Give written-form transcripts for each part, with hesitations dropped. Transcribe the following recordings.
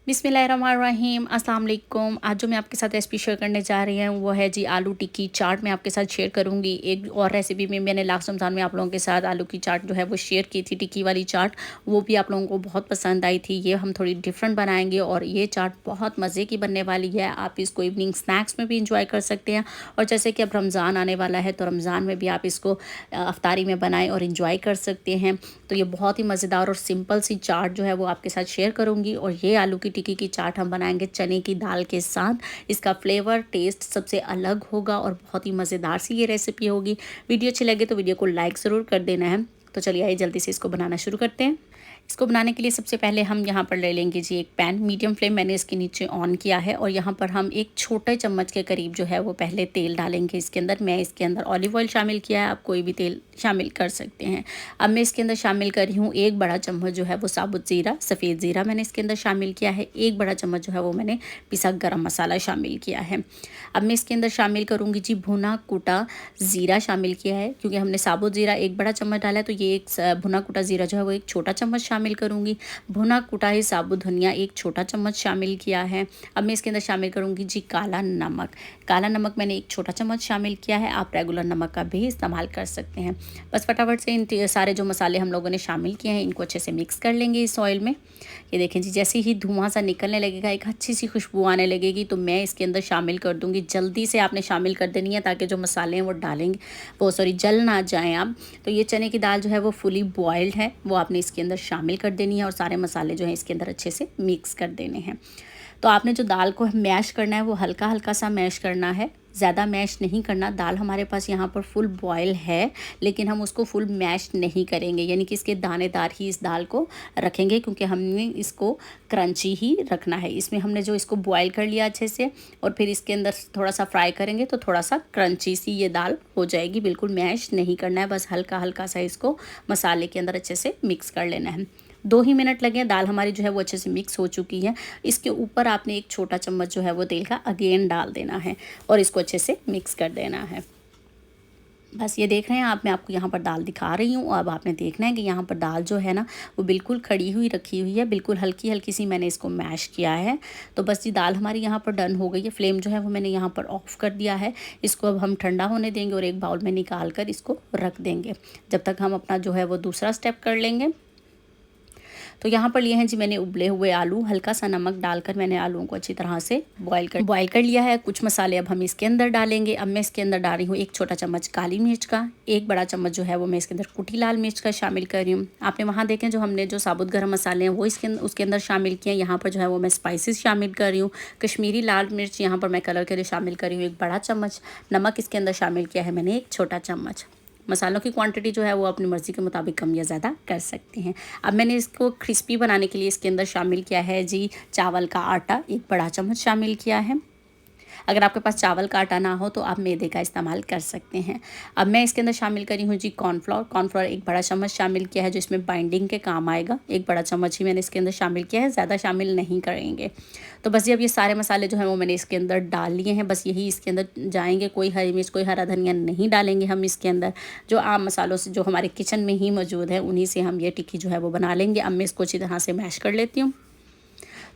बिस्मिल्लाहिर्रहमानिर्रहीम अस्सलाम वालेकुम। आज जो मैं आपके साथ रेसिपी शेयर करने जा रही हूँ वो है जी आलू टिक्की चाट। मैं आपके साथ शेयर करूँगी एक और रेसिपी में मैंने लास्ट रमज़ान में आप लोगों के साथ आलू की चाट जो है वो शेयर की थी, टिक्की वाली चाट। वो भी आप लोगों को बहुत पसंद आई थी। ये हम थोड़ी डिफरेंट बनाएंगे और ये चाट बहुत मज़े की बनने वाली है। आप इसको इवनिंग स्नैक्स में भी इंजॉय कर सकते हैं और जैसे कि अब रमज़ान आने वाला है तो रमज़ान में भी आप इसको अफ्तारी में बनाएँ और इंजॉय कर सकते हैं। तो ये बहुत ही मज़ेदार और सिंपल सी चाट जो है वो आपके साथ शेयर करूँगी। और ये आलू की टिक्की की चाट हम बनाएंगे चने की दाल के साथ। इसका फ्लेवर टेस्ट सबसे अलग होगा और बहुत ही मज़ेदार सी ये रेसिपी होगी। वीडियो अच्छी लगे तो वीडियो को लाइक ज़रूर कर देना है। तो चलिए आइए जल्दी से इसको बनाना शुरू करते हैं। इसको बनाने के लिए सबसे पहले हम यहाँ पर ले लेंगे जी एक पैन। मीडियम फ्लेम मैंने इसके नीचे ऑन किया है और यहाँ पर हम एक छोटे चम्मच के करीब जो है वो पहले तेल डालेंगे इसके अंदर। मैं इसके अंदर ऑलिव ऑयल शामिल किया है, आप कोई भी तेल शामिल कर सकते हैं। अब मैं इसके अंदर शामिल कर रही हूँ एक बड़ा चम्मच जो है वो साबुत ज़ीरा, सफ़ेद ज़ीरा मैंने इसके अंदर शामिल किया है। एक बड़ा चम्मच जो है वो मैंने पिसा गरम मसाला शामिल किया है। अब मैं इसके अंदर शामिल करूँगी जी भुना कुटा ज़ीरा शामिल किया है, क्योंकि हमने साबुत ज़ीरा एक बड़ा चम्मच डाला है तो ये एक भुना कुटा ज़ीरा जो है वो एक छोटा चम्मच शामिल करूँगी। भुना कुटा ही साबुत धनिया एक छोटा चम्मच शामिल किया है। अब मैं इसके अंदर शामिल करूँगी जी काला नमक। काला नमक मैंने एक छोटा चम्मच शामिल किया है, आप रेगुलर नमक का भी इस्तेमाल कर सकते हैं। बस फटाफट से इन सारे जो मसाले हम लोगों ने शामिल किए हैं इनको अच्छे से मिक्स कर लेंगे इस ऑयल में। ये देखें जी, जैसे ही धुआं सा निकलने लगेगा, एक अच्छी सी खुशबू आने लगेगी तो मैं इसके अंदर शामिल कर दूँगी। जल्दी से आपने शामिल कर देनी है ताकि जो मसाले हैं वो डालेंगे वो जल ना जाएँ आप। तो ये चने की दाल जो है वो फुली बॉयल्ड है, वो आपने इसके अंदर शामिल कर देनी है और सारे मसाले जो हैं इसके अंदर अच्छे से मिक्स कर देने हैं। तो आपने जो दाल को मैश करना है वो हल्का हल्का सा मैश करना है, ज़्यादा मैश नहीं करना। दाल हमारे पास यहाँ पर फुल बॉयल है लेकिन हम उसको फुल मैश नहीं करेंगे, यानी कि इसके दानेदार ही इस दाल को रखेंगे, क्योंकि हमने इसको क्रंची ही रखना है। इसमें हमने जो इसको बॉयल कर लिया अच्छे से और फिर इसके अंदर थोड़ा सा फ्राई करेंगे तो थोड़ा सा क्रंची सी ये दाल हो जाएगी। बिल्कुल मैश नहीं करना है, बस हल्का हल्का सा इसको मसाले के अंदर अच्छे से मिक्स कर लेना है। 2 ही मिनट लगे। दाल हमारी जो है वो अच्छे से मिक्स हो चुकी है। इसके ऊपर आपने एक छोटा चम्मच जो है वो तेल का अगेन डाल देना है और इसको अच्छे से मिक्स कर देना है। बस ये देख रहे हैं आप, मैं आपको यहाँ पर दाल दिखा रही हूँ। अब आपने देखना है कि यहाँ पर दाल जो है ना वो बिल्कुल खड़ी हुई रखी हुई है, बिल्कुल हल्की हल्की सी मैंने इसको मैश किया है। तो बस ये दाल हमारी यहाँ पर डन हो गई है। फ्लेम जो है वो मैंने यहाँ पर ऑफ़ कर दिया है। इसको अब हम ठंडा होने देंगे और एक बाउल में निकाल कर इसको रख देंगे, जब तक हम अपना जो है वो दूसरा स्टेप कर लेंगे। तो यहाँ पर लिए हैं जी मैंने उबले हुए आलू। हल्का सा नमक डालकर मैंने आलूओं को अच्छी तरह से बॉयल कर लिया है। कुछ मसाले अब हम इसके अंदर डालेंगे। अब मैं इसके अंदर डाल रही हूँ एक छोटा चम्मच काली मिर्च का, एक बड़ा चम्मच जो है वो मैं इसके अंदर कुटी लाल मिर्च का शामिल कर रही हूँ। आपने वहाँ देखें जो हमने जो साबुत गरम मसाले हैं वो उसके अंदर शामिल किए हैं। यहाँ पर जो है वो मैं स्पाइसेस शामिल कर रही हूँ। कश्मीरी लाल मिर्च यहाँ पर मैं कलर के लिए शामिल कर रही हूँ एक बड़ा चम्मच। नमक इसके अंदर शामिल किया है मैंने एक छोटा चम्मच। मसालों की क्वांटिटी जो है वो अपनी मर्ज़ी के मुताबिक कम या ज़्यादा कर सकते हैं। अब मैंने इसको क्रिस्पी बनाने के लिए इसके अंदर शामिल किया है जी चावल का आटा, एक बड़ा चम्मच शामिल किया है। अगर आपके पास चावल का आटा ना हो तो आप मैदे का इस्तेमाल कर सकते हैं। अब मैं इसके अंदर शामिल करी हूँ जी कॉर्नफ्लोर। कॉर्नफ्लोर एक बड़ा चम्मच शामिल किया है जो इसमें बाइंडिंग के काम आएगा। एक बड़ा चम्मच ही मैंने इसके अंदर शामिल किया है, ज़्यादा शामिल नहीं करेंगे। तो बस अब ये सारे मसाले जो हैं वो मैंने इसके अंदर डाल लिए हैं। बस यही इसके अंदर जाएंगे, कोई हरी मिर्च कोई हरा धनिया नहीं डालेंगे हम इसके अंदर। जो आम मसालों से जो हमारे किचन में ही मौजूद है उन्हीं से हम ये टिक्की जो है वो बना लेंगे। अब मैं इसको अच्छी तरह से मैश कर लेती हूँ।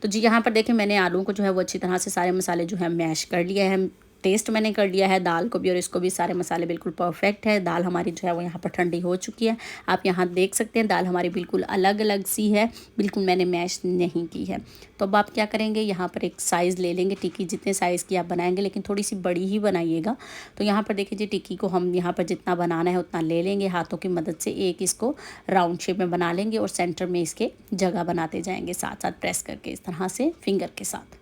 तो जी यहाँ पर देखें मैंने आलू को जो है वो अच्छी तरह से सारे मसाले जो है मैश कर लिया है। टेस्ट मैंने कर लिया है दाल को भी और इसको भी, सारे मसाले बिल्कुल परफेक्ट है। दाल हमारी जो है वो यहाँ पर ठंडी हो चुकी है। आप यहाँ देख सकते हैं दाल हमारी बिल्कुल अलग अलग सी है, बिल्कुल मैंने मैश नहीं की है। तो अब आप क्या करेंगे, यहाँ पर एक साइज़ ले लेंगे टिक्की, जितने साइज़ की आप बनाएंगे लेकिन थोड़ी सी बड़ी ही बनाइएगा। तो यहाँ पर देखिए जी टिक्की को हम यहाँ पर जितना बनाना है उतना ले लेंगे। हाथों की मदद से एक इसको राउंड शेप में बना लेंगे और सेंटर में इसके जगह बनाते जाएंगे साथ साथ प्रेस करके इस तरह से फिंगर के साथ।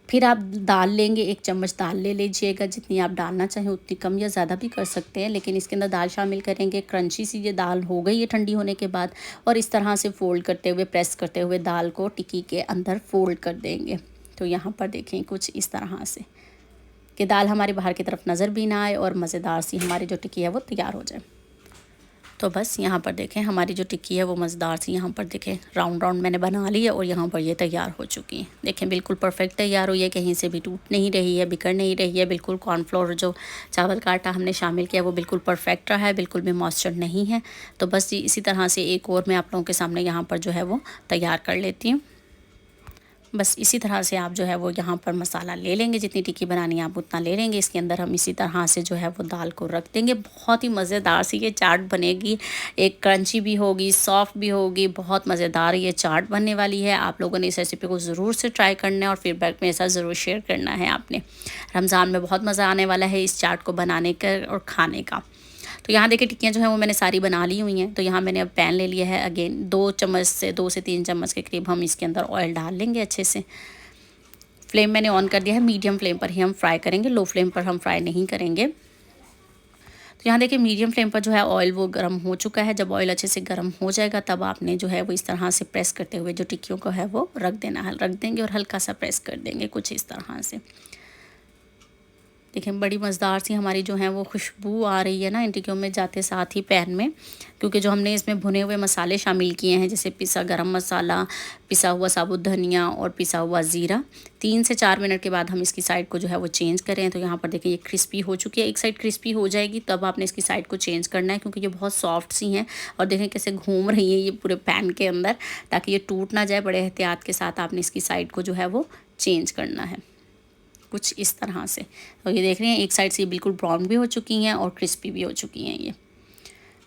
फिर आप दाल लेंगे, एक चम्मच दाल ले लीजिएगा, जितनी आप डालना चाहें उतनी कम या ज़्यादा भी कर सकते हैं, लेकिन इसके अंदर दाल शामिल करेंगे। क्रंची सी ये दाल हो गई है ठंडी होने के बाद और इस तरह से फ़ोल्ड करते हुए प्रेस करते हुए दाल को टिक्की के अंदर फ़ोल्ड कर देंगे। तो यहाँ पर देखें कुछ इस तरह से कि दाल हमारी बाहर की तरफ नज़र भी ना आए और मज़ेदार सी हमारी जो टिक्की है वो तैयार हो जाए। तो बस यहाँ पर देखें हमारी जो टिक्की है वो मज़ेदार सी यहाँ पर देखें राउंड राउंड मैंने बना ली है और यहाँ पर ये तैयार हो चुकी है। देखें बिल्कुल परफेक्ट तैयार हुई है, कहीं से भी टूट नहीं रही है, बिखर नहीं रही है। बिल्कुल कॉर्नफ्लोर जो चावल का आटा हमने शामिल किया वो बिल्कुल परफेक्ट रहा है, बिल्कुल भी मॉइस्चर नहीं है। तो बस इसी तरह से एक और मैं आप लोगों के सामने यहाँ पर जो है वो तैयार कर लेती हूँ। बस इसी तरह से आप जो है वो यहाँ पर मसाला ले लेंगे, जितनी टिक्की बनानी है आप उतना ले लेंगे। इसके अंदर हम इसी तरह से जो है वो दाल को रख देंगे। बहुत ही मज़ेदार सी ये चाट बनेगी, एक क्रंची भी होगी, सॉफ्ट भी होगी, बहुत मज़ेदार ये चाट बनने वाली है। आप लोगों ने इस रेसिपी को ज़रूर से ट्राई करना है और फीडबैक में ऐसा ज़रूर शेयर करना है आपने। रमज़ान में बहुत मज़ा आने वाला है इस चाट को बनाने का और खाने का। तो यहाँ देखिए टिक्कियाँ जो हैं वो मैंने सारी बना ली हुई हैं। तो यहाँ मैंने अब पैन ले लिया है। अगेन 2 से 3 चम्मच के करीब हम इसके अंदर ऑयल डाल लेंगे अच्छे से। फ्लेम मैंने ऑन कर दिया है, मीडियम फ्लेम पर ही हम फ्राई करेंगे, लो फ्लेम पर हम फ्राई नहीं करेंगे। तो यहाँ देखिए मीडियम फ्लेम पर जो है ऑयल वो गर्म हो चुका है। जब ऑयल अच्छे से गर्म हो जाएगा तब आपने जो है वो इस तरह से प्रेस करते हुए जो टिक्कियों को है वो रख देंगे और हल्का सा प्रेस कर देंगे कुछ इस तरह से। देखिए बड़ी मज़ेदार सी हमारी जो है वो खुशबू आ रही है ना इन टिक्कियों में जाते साथ ही पैन में, क्योंकि जो हमने इसमें भुने हुए मसाले शामिल किए हैं, जैसे पिसा गरम मसाला, पिसा हुआ साबुत धनिया और पिसा हुआ ज़ीरा। 3 से 4 मिनट के बाद हम इसकी साइड को जो है वो चेंज करें। तो यहाँ पर देखिए ये क्रिस्पी हो चुकी है। एक साइड क्रिस्पी हो जाएगी तब आपने इसकी साइड को चेंज करना है, क्योंकि ये बहुत सॉफ्ट सी हैं और देखें कैसे घूम रही है ये पूरे पैन के अंदर, ताकि ये टूट ना जाए। बड़े एहतियात के साथ आपने इसकी साइड को जो है वो चेंज करना है कुछ इस तरह से। तो ये देख रहे हैं एक साइड से बिल्कुल ब्राउन भी हो चुकी हैं और क्रिस्पी भी हो चुकी हैं ये।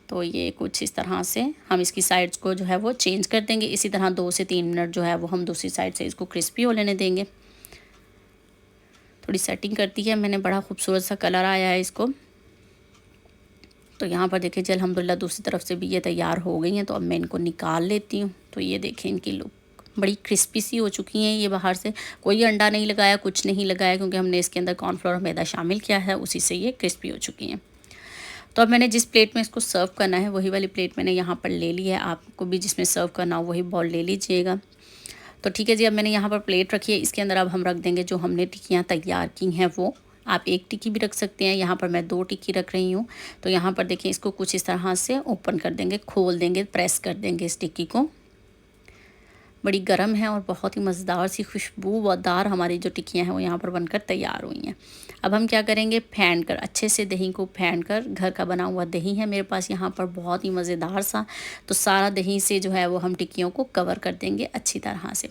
तो ये कुछ इस तरह से हम इसकी साइड्स को जो है वो चेंज कर देंगे। इसी तरह 2 से 3 मिनट जो है वो हम दूसरी साइड से इसको क्रिस्पी हो लेने देंगे। थोड़ी सेटिंग करती है मैंने, बड़ा खूबसूरत सा कलर आया है इसको। तो यहाँ पर देखिए जी अल्हम्दुलिल्लाह दूसरी तरफ से भी ये तैयार हो गई हैं। तो अब मैं इनको निकाल लेती हूँ। तो ये देखें इनकी लुक बड़ी क्रिस्पी सी हो चुकी हैं। ये बाहर से कोई अंडा नहीं लगाया, कुछ नहीं लगाया, क्योंकि हमने इसके अंदर कॉर्नफ्लोर और मैदा शामिल किया है, उसी से ये क्रिस्पी हो चुकी हैं। तो अब मैंने जिस प्लेट में इसको सर्व करना है वही वाली प्लेट मैंने यहाँ पर ले ली है। आपको भी जिसमें सर्व करना हो वही बॉल ले लीजिएगा। तो ठीक है जी, अब मैंने यहाँ पर प्लेट रखी है। इसके अंदर अब हम रख देंगे जो हमने टिक्कियाँ तैयार की हैं वो। आप एक टिक्की भी रख सकते हैं, यहाँ पर मैं 2 टिक्की रख रही हूँ। तो यहाँ पर देखिए इसको कुछ इस तरह से ओपन कर देंगे, खोल देंगे, प्रेस कर देंगे इस टिक्की को। बड़ी गर्म है और बहुत ही मज़ेदार सी खुशबूदार हमारी जो टिक्कियाँ हैं वो यहाँ पर बनकर तैयार हुई हैं। अब हम क्या करेंगे, फेंट कर अच्छे से दही को फेंट कर, घर का बना हुआ दही है मेरे पास यहाँ पर बहुत ही मज़ेदार सा, तो सारा दही से जो है वो हम टिक्कियों को कवर कर देंगे अच्छी तरह से।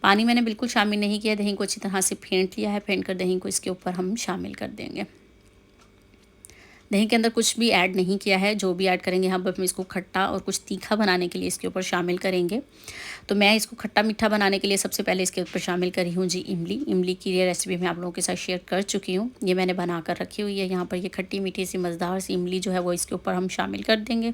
पानी मैंने बिल्कुल शामिल नहीं किया, दही को अच्छी तरह से फेंट लिया है। फेंट कर दही को इसके ऊपर हम शामिल कर देंगे। दही के अंदर कुछ भी ऐड नहीं किया है, जो भी ऐड करेंगे हम इसको खट्टा और कुछ तीखा बनाने के लिए इसके ऊपर शामिल करेंगे। तो मैं इसको खट्टा मीठा बनाने के लिए सबसे पहले इसके ऊपर शामिल करी हूँ जी इमली। इमली की ये रेसिपी मैं आप लोगों के साथ शेयर कर चुकी हूँ, ये मैंने बना कर रखी हुई है। यहाँ पर ये खट्टी मीठी सी मज़ेदार सी इमली जो है वो इसके ऊपर हम शामिल कर देंगे।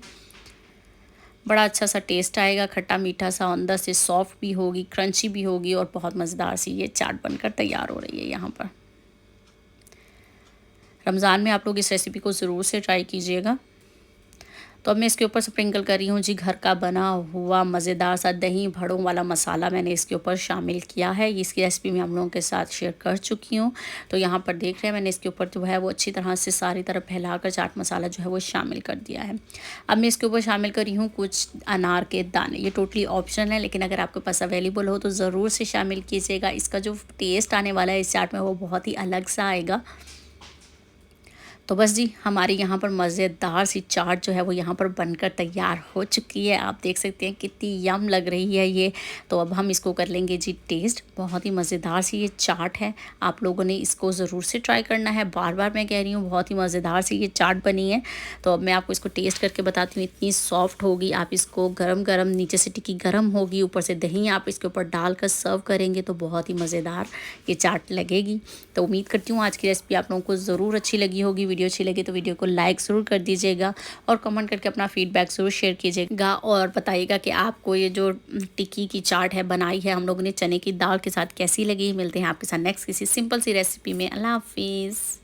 बड़ा अच्छा सा टेस्ट आएगा, खट्टा मीठा सा, अंदर से सॉफ्ट भी होगी, क्रंची भी होगी और बहुत मज़ेदार सी ये चाट बनकर तैयार हो रही है यहाँ पर। रमज़ान में आप लोग इस रेसिपी को ज़रूर से ट्राई कीजिएगा। तो अब मैं इसके ऊपर स्प्रिंकल कर रही हूँ जी घर का बना हुआ मज़ेदार सा दही भड़ों वाला मसाला मैंने इसके ऊपर शामिल किया है। इसकी रेसिपी मैं हम लोगों के साथ शेयर कर चुकी हूँ। तो यहाँ पर देख रहे हैं मैंने इसके ऊपर जो है वो अच्छी तरह से सारी तरफ फैलाकर चाट मसाला जो है वो शामिल कर दिया है। अब मैं इसके ऊपर शामिल करी हूँ कुछ अनार के दाने। ये टोटली ऑप्शनल है, लेकिन अगर आपके पास अवेलेबल हो तो ज़रूर से शामिल कीजिएगा। इसका जो टेस्ट आने वाला है इस चाट में वो बहुत ही अलग सा आएगा। तो बस जी हमारी यहाँ पर मज़ेदार सी चाट जो है वो यहाँ पर बनकर तैयार हो चुकी है। आप देख सकते हैं कितनी यम लग रही है ये। तो अब हम इसको कर लेंगे जी टेस्ट। बहुत ही मज़ेदार सी ये चाट है, आप लोगों ने इसको ज़रूर से ट्राई करना है। बार बार मैं कह रही हूँ बहुत ही मज़ेदार सी ये चाट बनी है। तो अब मैं आपको इसको टेस्ट करके बताती हूँ। इतनी सॉफ्ट होगी, आप इसको गरम गरम, नीचे से टिक्की गरम होगी, ऊपर से दही आप इसके ऊपर डालकर सर्व करेंगे तो बहुत ही मज़ेदार ये चाट लगेगी। तो उम्मीद करती हूँ आज की रेसिपी आप लोगों को ज़रूर अच्छी लगी होगी। वीडियो अच्छी लगी तो वीडियो को लाइक ज़रूर कर दीजिएगा और कमेंट करके अपना फीडबैक ज़रूर शेयर कीजिएगा और बताइएगा कि आपको ये जो टिक्की की चाट है बनाई है हम लोगों ने चने की दाल के साथ कैसी लगी। मिलते हैं आपके साथ नेक्स्ट किसी सिंपल सी रेसिपी में। अल्लाह हाफिज़।